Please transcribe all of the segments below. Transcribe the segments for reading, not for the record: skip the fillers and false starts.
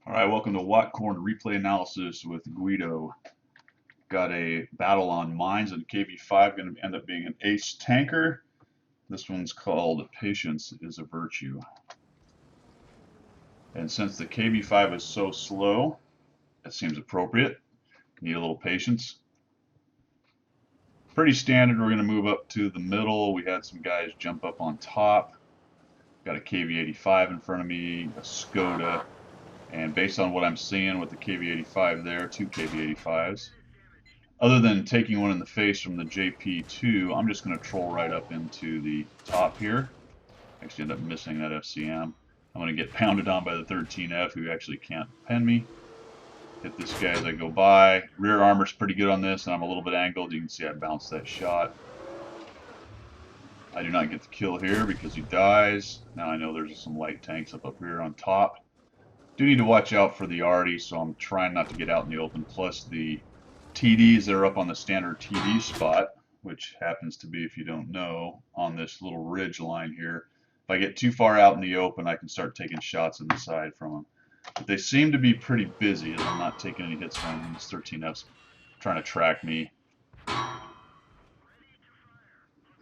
All right, welcome to Wattcorn Replay Analysis with Guido. Got a battle on mines and KV-5, going to end up being an ace tanker. This one's called Patience is a Virtue. And since the KV-5 is so slow, it seems appropriate. Need a little patience. Pretty standard, we're going to move up to the middle. We had some guys jump up on top. Got a KV-85 in front of me, a Skoda. And based on what I'm seeing with the KV-85 there, two KV-85s. Other than taking one in the face from the JP2, I'm just going to troll right up into the top here. Actually end up missing that FCM. I'm going to get pounded on by the 13F, who actually can't pen me. Hit this guy as I go by. Rear armor's pretty good on this, and I'm a little bit angled. You can see I bounced that shot. I do not get the kill here because he dies. Now I know there's some light tanks up here on top. Do need to watch out for the arty, so I'm trying not to get out in the open. Plus the TDs that are up on the standard TD spot, which happens to be, if you don't know, on this little ridge line here. If I get too far out in the open, I can start taking shots in the side from them. But they seem to be pretty busy, as I'm not taking any hits from them. This 13F's trying to track me.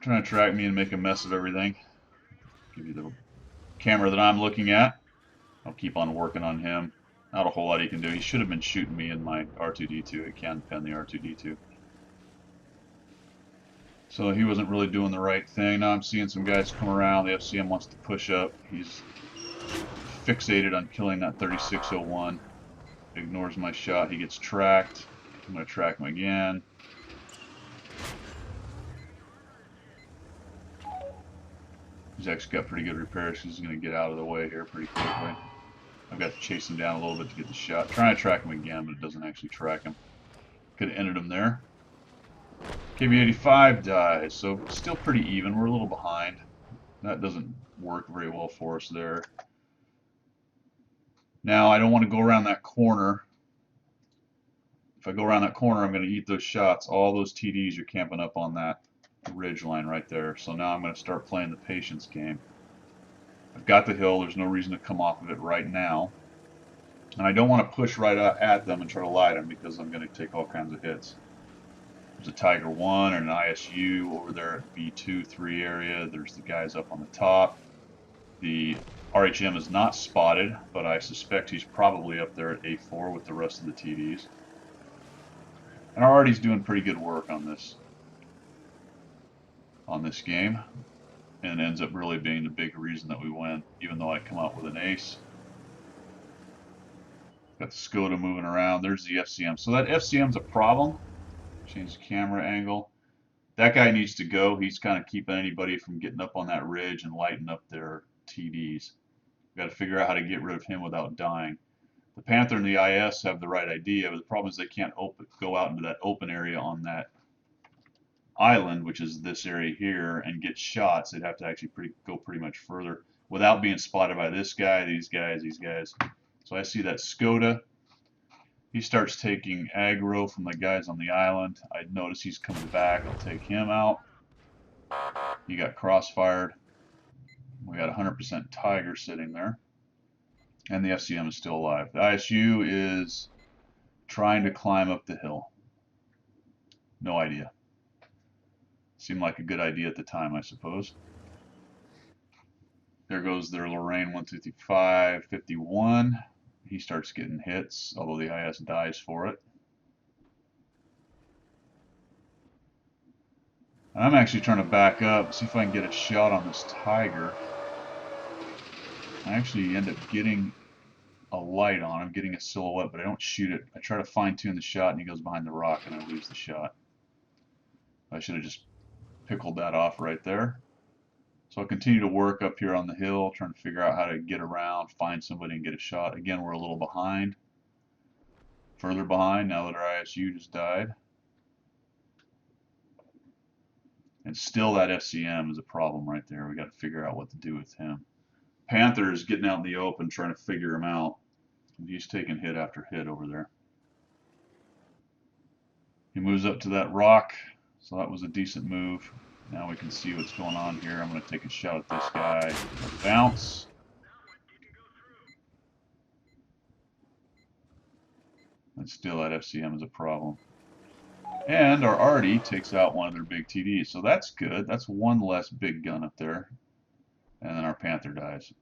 Trying to track me and make a mess of everything. Give you the camera that I'm looking at. I'll keep on working on him. Not a whole lot he can do. He should have been shooting me in my R2-D2. He can't pen the R2-D2. So he wasn't really doing the right thing. Now I'm seeing some guys come around. The FCM wants to push up. He's fixated on killing that 3601. Ignores my shot. He gets tracked. I'm going to track him again. He's actually got pretty good repairs. He's going to get out of the way here pretty quickly. I've got to chase him down a little bit to get the shot. Trying to track him again, but it doesn't actually track him. Could have ended him there. KV-85 dies, so still pretty even. We're a little behind. That doesn't work very well for us there. Now I don't want to go around that corner. If I go around that corner, I'm going to eat those shots. All those TDs are camping up on that ridge line right there. So now I'm going to start playing the patience game. I've got the hill. There's no reason to come off of it right now. And I don't want to push right at them and try to light them because I'm going to take all kinds of hits. There's a Tiger 1 and an ISU over there at B2, 3 area. There's the guys up on the top. The RHM is not spotted, but I suspect he's probably up there at A4 with the rest of the TDs. And our arty's doing pretty good work on this game, and ends up really being the big reason that we win, even though I come out with an ace. Got the Skoda moving around. There's the FCM. So that FCM's a problem. Change the camera angle. That guy needs to go. He's kind of keeping anybody from getting up on that ridge and lighting up their TDs. We've got to figure out how to get rid of him without dying. The Panther and the IS have the right idea, but the problem is they can't go out into that open area on that island, which is this area here, and get shots. They'd have to actually go pretty much further without being spotted by this guy, these guys. So I see that Skoda. He starts taking aggro from the guys on the island. I notice he's coming back. I'll take him out. He got crossfired. We got 100% Tiger sitting there. And the FCM is still alive. The ISU is trying to climb up the hill. No idea. Seemed like a good idea at the time, I suppose. There goes their Lorraine 155, 51. He starts getting hits, although the IS dies for it. I'm actually trying to back up, see if I can get a shot on this Tiger. I actually end up getting a light on him, getting a silhouette, but I don't shoot it. I try to fine-tune the shot, and he goes behind the rock, and I lose the shot. I should have just pickled that off right there. So I'll continue to work up here on the hill, trying to figure out how to get around, find somebody, and get a shot. Again, we're a little behind. Further behind now that our ISU just died. And still that FCM is a problem right there. We got to figure out what to do with him. Panther is getting out in the open, trying to figure him out. He's taking hit after hit over there. He moves up to that rock, so that was a decent move. Now we can see what's going on here. I'm going to take a shot at this guy. Bounce. And still that FCM is a problem. And our Arty takes out one of their big TDs, so that's good. That's one less big gun up there. And then our Panther dies.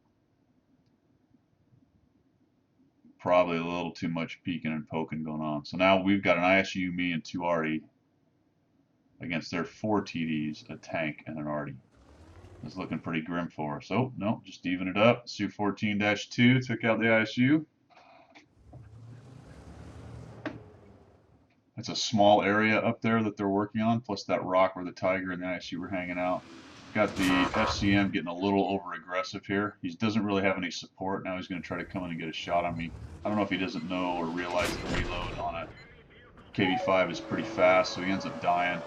Probably a little too much peeking and poking going on. So now we've got an ISU, me, and 2 Arty against their 4 TDs, a tank, and an Arty. It's looking pretty grim for us. Oh, no, just even it up. Su-14-2 took out the ISU. It's a small area up there that they're working on, plus that rock where the Tiger and the ISU were hanging out. Got the FCM getting a little over aggressive here. He doesn't really have any support. Now he's going to try to come in and get a shot on me. I don't know if he doesn't know or realize the reload on a KV-5 is pretty fast, so he ends up dying.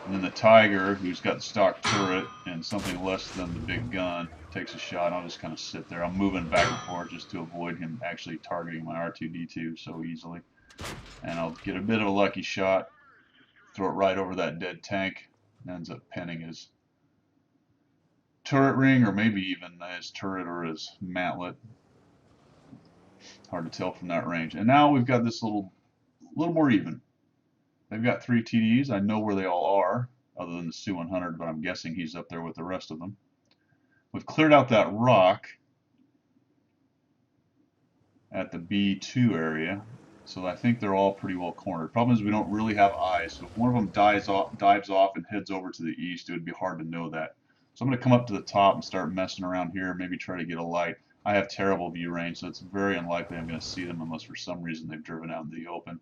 And then the Tiger, who's got the stock turret and something less than the big gun, takes a shot. I'll just kind of sit there. I'm moving back and forth just to avoid him actually targeting my R2-D2 so easily. And I'll get a bit of a lucky shot, throw it right over that dead tank, and ends up pinning his turret ring, or maybe even his turret or his mantlet. Hard to tell from that range. And now we've got this little more even. They've got 3 TDs. I know where they all are, other than the Su-100, but I'm guessing he's up there with the rest of them. We've cleared out that rock at the B2 area, so I think they're all pretty well cornered. Problem is we don't really have eyes, so if one of them dives off and heads over to the east, it would be hard to know that. So I'm going to come up to the top and start messing around here, maybe try to get a light. I have terrible view range, so it's very unlikely I'm going to see them unless for some reason they've driven out into the open.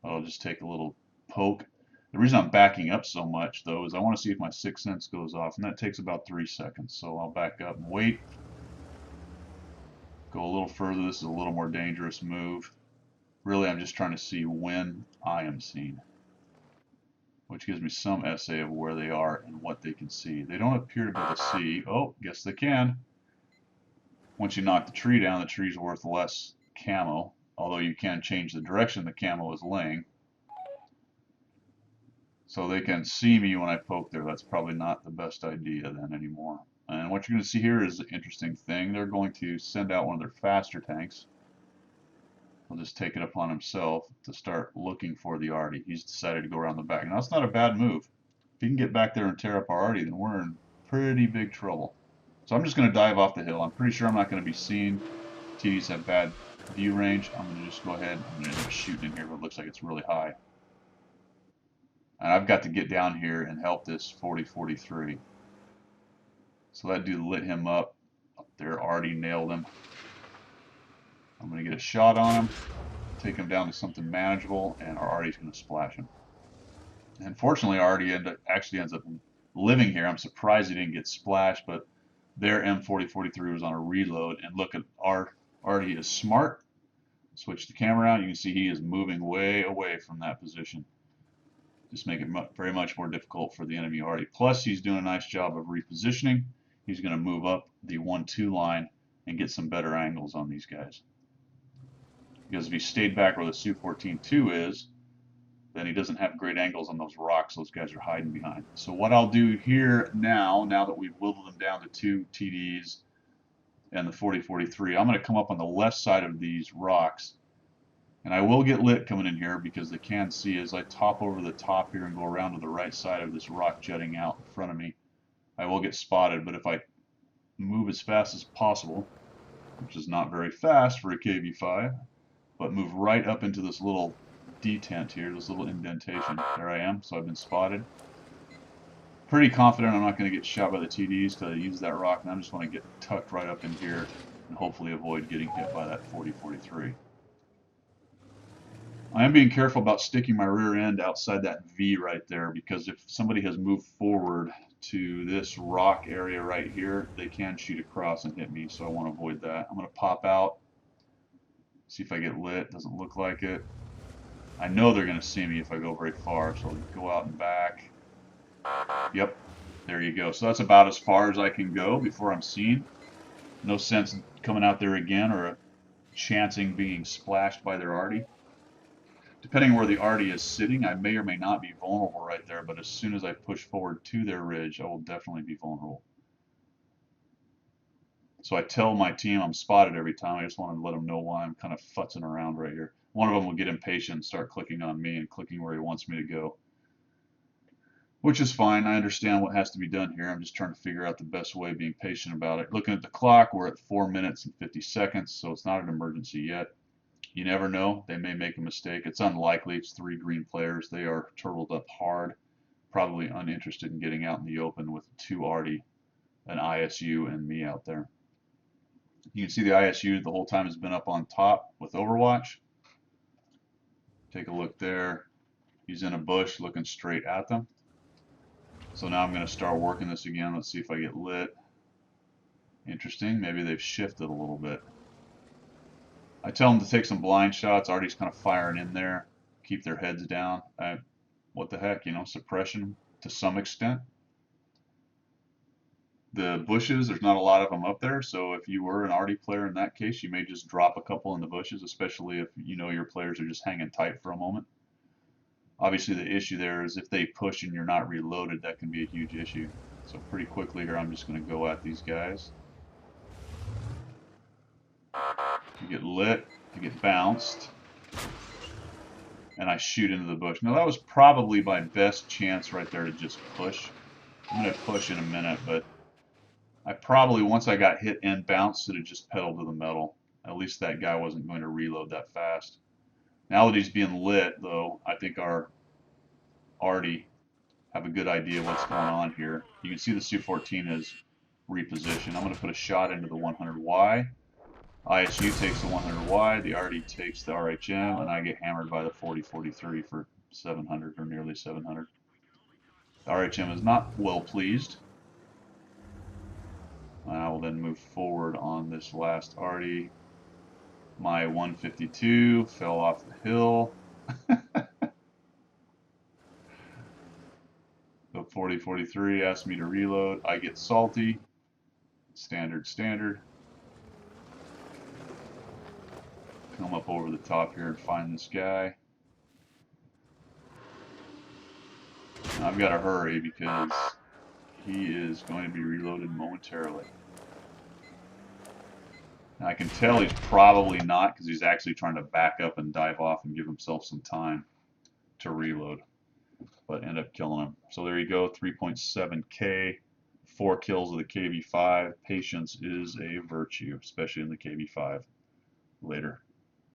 But I'll just take a little poke. The reason I'm backing up so much, though, is I want to see if my 6th sense goes off, and that takes about 3 seconds. So I'll back up and wait. Go a little further. This is a little more dangerous move. Really, I'm just trying to see when I am seen, which gives me some essay of where they are and what they can see. They don't appear to be able to see. Oh, guess they can. Once you knock the tree down, the tree's worth less camo, although you can change the direction the camo is laying. So they can see me when I poke there. That's probably not the best idea then anymore. And what you're going to see here is an interesting thing. They're going to send out one of their faster tanks. He'll just take it upon himself to start looking for the Arty. He's decided to go around the back. Now, that's not a bad move. If he can get back there and tear up our Arty, then we're in pretty big trouble. So I'm just going to dive off the hill. I'm pretty sure I'm not going to be seen. TDs have bad view range. I'm going to just go ahead. I'm going to end up shooting in here, but it looks like it's really high. And I've got to get down here and help this 40-43. So that dude lit him up there, already nailed him. I'm going to get a shot on him, take him down to something manageable, and our Arty's going to splash him. And fortunately, our Arty actually ends up living here. I'm surprised he didn't get splashed, but their M4043 was on a reload. And look at our Arty is smart. Switch the camera out. You can see he is moving way away from that position. Just make it very much more difficult for the enemy Arty. Plus, he's doing a nice job of repositioning. He's going to move up the 1-2 line and get some better angles on these guys. Because if he stayed back where the Su-14-2 is, then he doesn't have great angles on those rocks those guys are hiding behind. So what I'll do here now that we've whittled them down to 2 TDs and the 40-43, I'm going to come up on the left side of these rocks. And I will get lit coming in here because they can see as I top over the top here and go around to the right side of this rock jutting out in front of me. I will get spotted, but if I move as fast as possible, which is not very fast for a KV-5, but move right up into this little detent here, this little indentation. There I am, so I've been spotted. Pretty confident I'm not going to get shot by the TDs because I use that rock, and I just want to get tucked right up in here and hopefully avoid getting hit by that 40-43. I am being careful about sticking my rear end outside that V right there, because if somebody has moved forward to this rock area right here, they can shoot across and hit me, so I want to avoid that. I'm going to pop out, see if I get lit. Doesn't look like it. I know they're going to see me if I go very far, so I'll go out and back. Yep, there you go. So that's about as far as I can go before I'm seen. No sense coming out there again or chancing being splashed by their Arty. Depending on where the Arty is sitting, I may or may not be vulnerable right there, but as soon as I push forward to their ridge, I will definitely be vulnerable. So I tell my team I'm spotted every time. I just want to let them know why I'm kind of futzing around right here. One of them will get impatient and start clicking on me and clicking where he wants me to go, which is fine. I understand what has to be done here. I'm just trying to figure out the best way, being patient about it. Looking at the clock, we're at 4 minutes and 50 seconds, so it's not an emergency yet. You never know. They may make a mistake. It's unlikely. It's 3 green players. They are turtled up hard, probably uninterested in getting out in the open with 2 Artie, an ISU, and me out there. You can see the ISU the whole time has been up on top with Overwatch. Take a look there. He's in a bush looking straight at them. So now I'm going to start working this again. Let's see if I get lit. Interesting. Maybe they've shifted a little bit. I tell them to take some blind shots. Artie's kind of firing in there. Keep their heads down. What the heck, you know, suppression to some extent. The bushes, there's not a lot of them up there, so if you were an Artie player in that case, you may just drop a couple in the bushes, especially if you know your players are just hanging tight for a moment. Obviously the issue there is if they push and you're not reloaded, that can be a huge issue. So pretty quickly here, I'm just going to go at these guys. You get lit, you get bounced, and I shoot into the bush. Now that was probably my best chance right there to just push. I'm going to push in a minute, but I probably, once I got hit and bounced, should have just pedaled to the metal. At least that guy wasn't going to reload that fast. Now that he's being lit, though, I think our Artie have a good idea what's going on here. You can see the Su-14 is repositioned. I'm going to put a shot into the 100Y. ISU takes the 100Y, the Artie takes the RHM, and I get hammered by the 40-43 for 700 or nearly 700. The RHM is not well pleased. I will then move forward on this last Artie. My 152 fell off the hill. The 40-43 asked me to reload. I get salty. Standard. Come up over the top here and find this guy. Now I've got to hurry because he is going to be reloaded momentarily. Now I can tell he's probably not, because he's actually trying to back up and dive off and give himself some time to reload, but end up killing him. So there you go, 3.7K, 4 kills of the KV-5. Patience is a virtue, especially in the KV-5. Later.